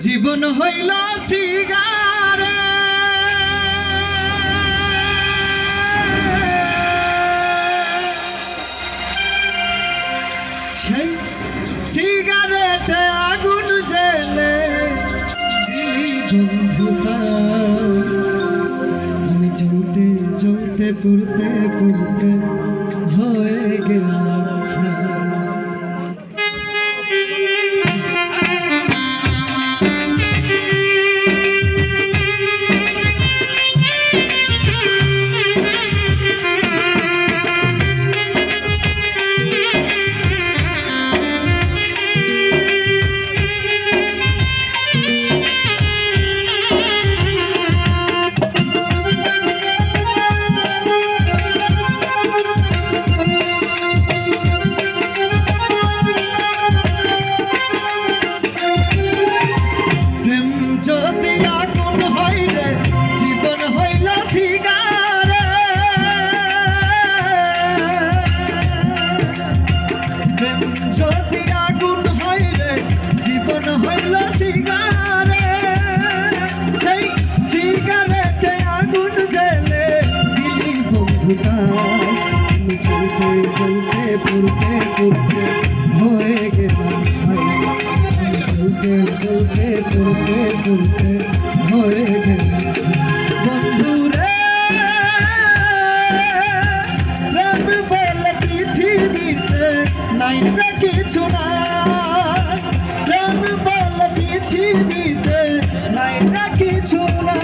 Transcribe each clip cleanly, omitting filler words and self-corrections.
জীবন হইল সিগারে সেই সিগারেটে আগুন জ্বেলে আমি চলতে চলতে পুরতে পুরতে হয়ে গেলাম। আমি চলতে চলতে পুরতে পুরতে হয়ে গেলাম ছাই। আমি চলতে চলতে পুরতে পুরতে হয়ে গেলাম বন্ধুরে প্রেম বলে পৃথিবীতে নাই না কিছু না। প্রেম বলে পৃথিবীতে নাই না কিছু না।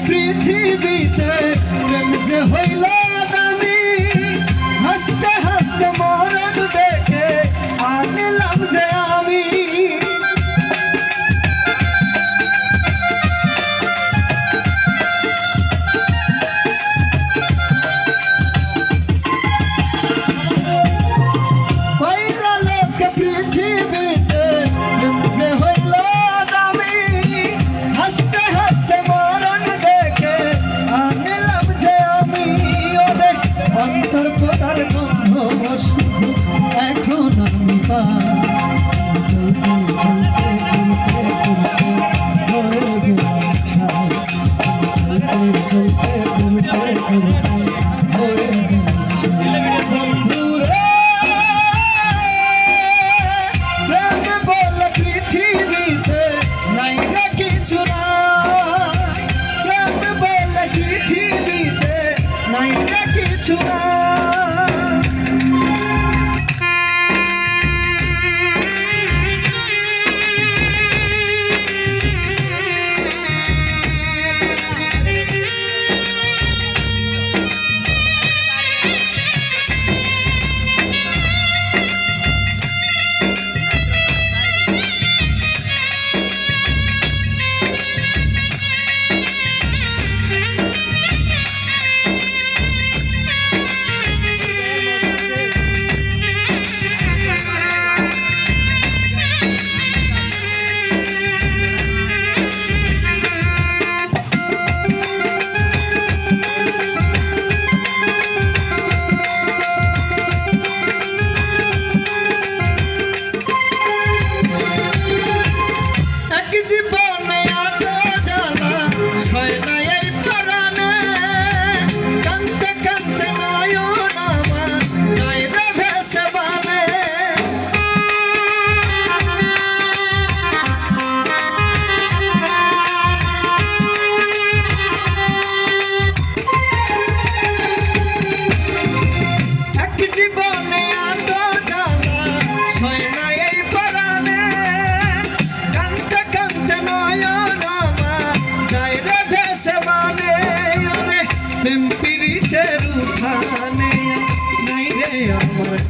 পৃথিবীতে প্রেম যে হইল দামি, হাসতে হাসতে মরণ দেখে আনলাম যে আমি। পয়লা লোক পৃথিবীতে প্রেম যে হইল দামি, হাসতে হাসতে অন্তর কোটার গন্ধ শুধু এখন আমি পাই। চলতে চলতে চলতে চলতে হয়ে গেলাম ছাই। চলতে চলতে চলতে চলতে হয়ে গেলাম ছাই। বন্ধুরে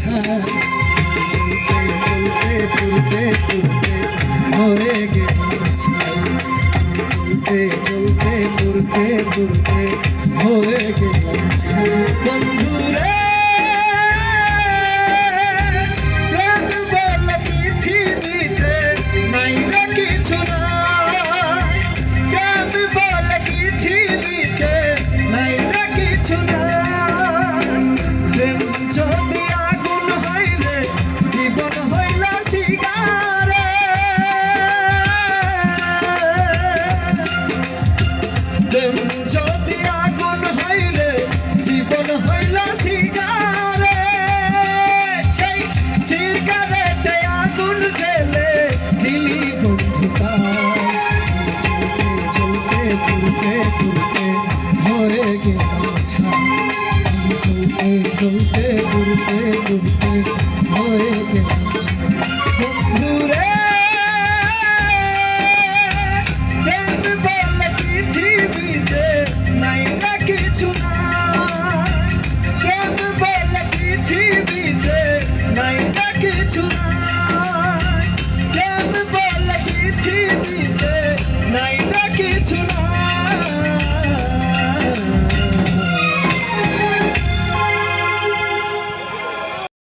ছাই চলতে চলতে পুরতে হয়ে গেলাম ছাই চলতে পুরতে হয়ে গেলাম ছাই বন্ধুরে প্রেম বলে পৃথিবীতে নাই রে কিছু নাই প্রেম বলে পৃথিবীতে নাই রে কিছু নাই প্রেম যদি আগুন হইলে জীবন হইলা সিগারে প্রেম যদি আগুন হইলে জীবন হইলা সিগারে সেই সিগারেটে আগুন জেলে দিলি বন্ধুতা চলতে পুরতে হয়ে গেলাম ছাই চলতে